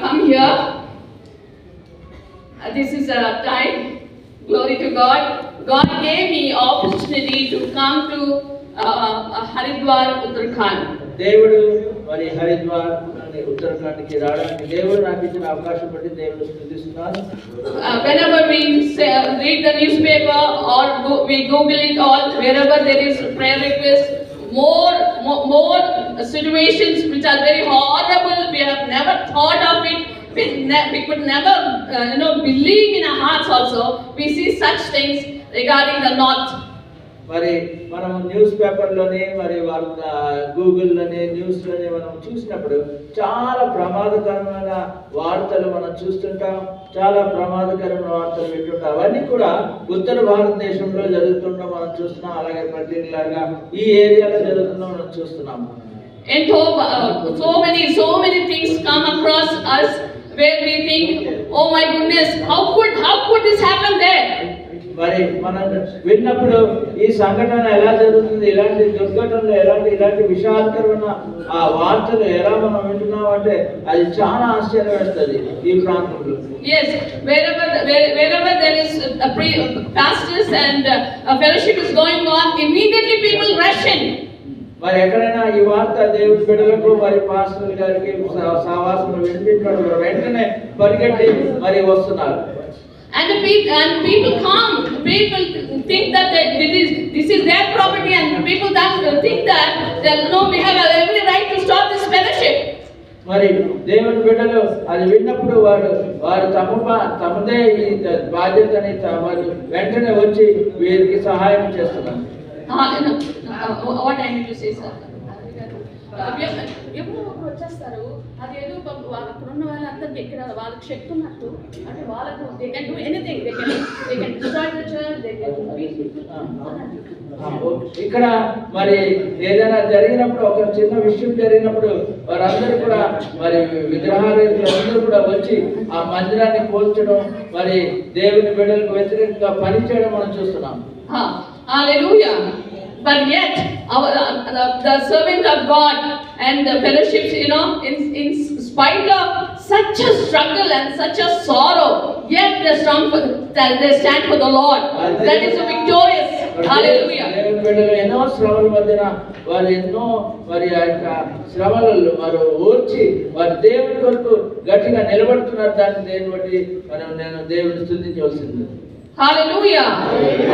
come here. This is a time. Glory to God. God gave me opportunity to come to Haridwar, Uttarakhand. దేవుడు మరి హరిద్వార్ అని ఉత్తరాఖండ్కి రావడానికి దేవుడు నాకు ఇచ్చిన అవకాశం బట్టి దేవుడు స్తుతిస్తున్నాను. Whenever we read the newspaper or we Google it all, wherever there is prayer request, more situations which are very horrible. We have never thought of it. We could never, believe in our hearts also. We see such things regarding the north. మరి మనం news పేపర్లోనే మరి గూగుల్లోనే న్యూస్లోనే మనం చూసినప్పుడు చాలా ప్రమాదకరమైన వార్తలు మనం చూస్తుంటాం, చాలా ప్రమాదకరమైన వార్తలు వింటుంటాం. అవన్నీ కూడా ఉత్తర భారతదేశంలో జరుగుతుండడం మనం చూస్తున్నాం. అలాగే పర్టికులర్గా ఈ ఏరియాలో జరుగుతుండడం మనం చూస్తున్నాం. And so many things come across us where we think, oh my goodness, how could this happen there? మరి మనం విన్నప్పుడు ఈ సంఘటన ఎలా జరుగుతుంది, ఇలాంటి దుర్ఘటనలు ఇలాంటి విషాదకరమైన ఆ వార్తలు ఎలా మనం వింటున్నాం అంటే అది చాలా ఆశ్చర్యం వేస్తుంది ఈ ప్రాంతంలో. Yes, wherever there is a pastors and a fellowship is going on, immediately people rush in. మరి ఎక్కడైనా ఈ వార్త దేవుడి బిడ్డలకు మరి పాస్టర్ గారికి సహవాసం వినిపించడం వెంటనే పరిగెట్టి మరి వస్తున్నారు. And people come. People think that this is their property, and people think that we have every right to stop this fellowship. మరి దేవుని బిడ్డలు అది విన్నప్పుడు వారు తమదే ఈ బాధ్యతని వెంటనే వచ్చి వీరికి సహాయం చేస్తున్నారు. What I need to say, sir. ఎవరో ఒకరు వచ్చేస్తారు, అదేదో అక్కడ ఉన్న వాళ్ళందరికీ ఇక్కడ వాళ్ళకి శక్తి ఉన్నట్టు, అంటే వాళ్ళకు they can do anything, they can destroy the church, they can beat people. ఇక్కడ మరి ఏదైనా జరిగినప్పుడు ఒక చిన్న విషయం జరిగినప్పుడు వారందరూ కూడా మరి విగ్రహాలు కూడా వచ్చి ఆ మందిరాన్ని కూల్చడం, మరి దేవుని బిడ్డలకు వ్యతిరేకంగా పనిచేయడం మనం చూస్తున్నాం. Hallelujah. But yet, the servant of God and the fellowships, in spite of such a struggle and such a sorrow, yet they stand for the Lord. That is a victorious. Hallelujah. ఎన్నో శ్రమల మధ్యన వారు ఎన్నో మరి ఆ యొక్క శ్రమలలో వారు ఓర్చి వారి దేవుని కొరకు గట్టిగా నిలబడుతున్నారు. దేన్ని బట్టి నేను దేవుని స్తుతించవలసింది. Hallelujah.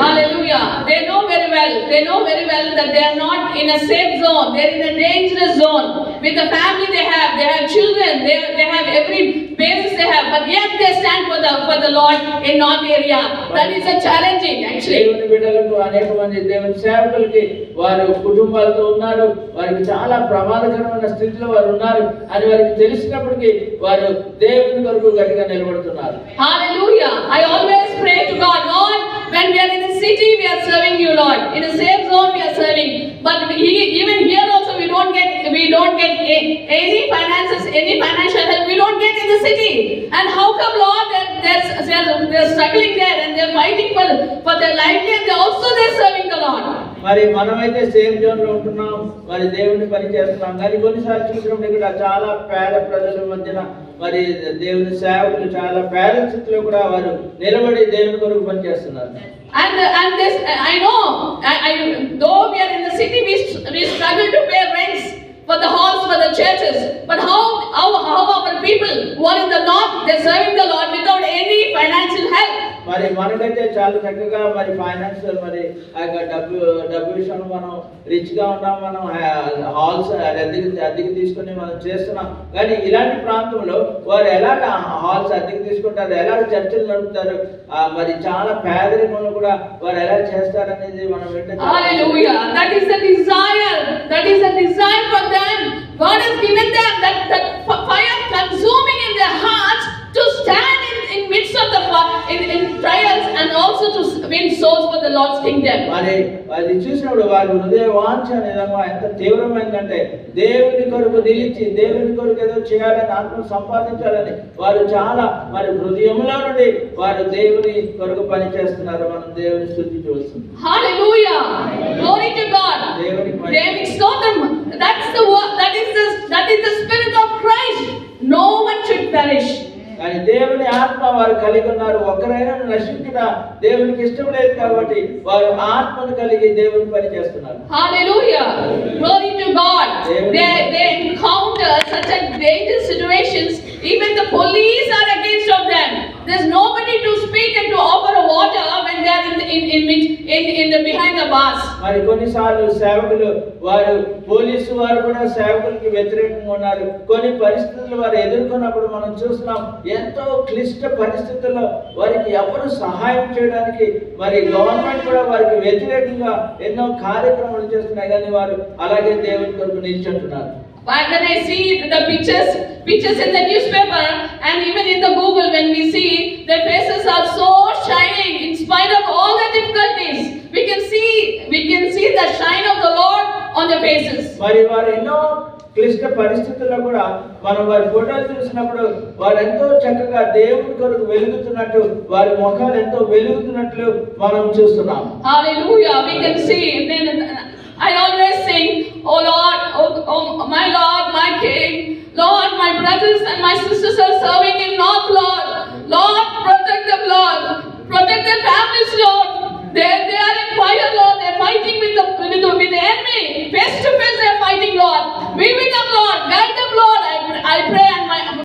Hallelujah. They know very well that they are not in a safe zone. They are in a dangerous zone. With the family they have children, they have every parents they have, but yet they stand for the Lord in north area. That is a challenging actually. దేవుని బిడ్డలకు అనేక మంది దేవుని సేవకులకి వారు కుటుంబాలతో ఉన్నారు, వారికి చాలా ప్రమాదకరమైన స్థితిలో వారు ఉన్నారు అని వారికి తెలిసినప్పటికీ వారు దేవుని కొరకు గట్టిగా నిలబడుతున్నారు. Hallelujah. I always pray to God, Lord, when we are in a city we are serving you, Lord. In a safe zone we are serving, but even here also we don't get any finances, any financial help. We don't get in the city. And how come, Lord, they're struggling there and they're fighting for their livelihood, and they're serving the Lord. మరి మనమైతే safe zone లో ఉంటున్నాం, మరి దేవుని పని చేస్తున్నాం. కానీ కొన్నిసార్లు చూసినప్పుడు ఇక్కడ చాలా పేద ప్రజల మధ్యన మరి దేవుని సేవకులు చాలా పేద స్థితిలో కూడా వారు నిలబడి దేవుని కొరకు పని చేస్తున్నారు. And this I know, though we are in the city, we struggle to pay rents for the halls, for the churches. But how our people who are in the north, they're serving the Lord without any financial help. మరి మనకైతే చాలా చక్కగా మరి financial మరి డబ్బు విషయంలో మనం rich గా ఉన్నాం. మనం హాల్స్ అద్దెకి తీసుకుని మనం చేస్తున్నాం. కానీ ఇలాంటి ప్రాంతంలో వారు ఎలాగ హాల్స్ అద్దెకి తీసుకుంటారు, ఎలాగ చర్చలు నడుపుతారు, మరి చాలా పేదరికంలో కూడా వారు ఎలా చేస్తారనేది మనం Hallelujah. That is the desire for them. God has given them that fire consuming in their hearts to stand in midst of the in trials and also to win souls for the Lord's kingdom. మరి అది చూసినప్పుడు వారి హృదయ వాంఛ నిజంగా ఎంత తీవ్రమైందంటే దేవుని కొరకు నిలిచి దేవుని కొరకు ఏదో చేయాలని ఆత్మ సంపాదించాలని వారు చాలా మరి హృదయంలో నుండి వారు దేవుని కొరకు పని చేస్తున్నారు. మనం దేవుని స్తుతించవలసింది. Hallelujah. Glory to God. దేవునికి స్తోత్రం. That is the spirit of Christ. No one should perish. కానీ దేవుని ఆత్మ వారు కలిగి ఉన్నారు. ఒకరైనా నశించిన దేవునికి ఇష్టం లేదు కాబట్టి వారు ఆత్మను కలిగి దేవుని పని చేస్తున్నారు. Hallelujah. Glory to God. They encounter such a dangerous situations. Even the police are against of them. There's nobody to speak and to offer a water when they are in the behind the bars. మరి కొన్నిసార్లు సేవకులు వారు police వారు కూడా సేవకులకి వ్యతిరేకంగా ఉన్నారు. కొన్ని పరిస్థితులు వారు ఎదుర్కొన్నప్పుడు మనం చూస్తున్నాం, ఎంతో క్లిష్ట పరిస్థితుల్లో వారికి ఎవరు సహాయం చేయడానికి మరి గవర్నమెంట్ కూడా వారికి వ్యతిరేకంగా ఎన్నో కార్యక్రమాలు చేస్తున్నాయి, కానీ వారు అలాగే దేవుని కొరకు నిల్చుంటున్నారు. But when I see the pictures in the newspaper and even in the Google, when we see their faces are so shining in spite of all the difficulties, we can see the shine of the Lord on their faces. మరి వారు ఎన్నో క్లిష్ట పరిస్థితుల్లో కూడా మనం వారి ఫోటోలు చూసినప్పుడు వారు ఎంతో చక్కగా దేవుని కొరకు వెలుగుతున్నట్టు, వారి ముఖాలు ఎంతో వెలుగుతున్నట్లు మనం చూస్తున్నాం. Hallelujah. We can see. I always sing, "Oh Lord, oh my Lord, my King, Lord, my brothers and my sisters are serving in North, Lord.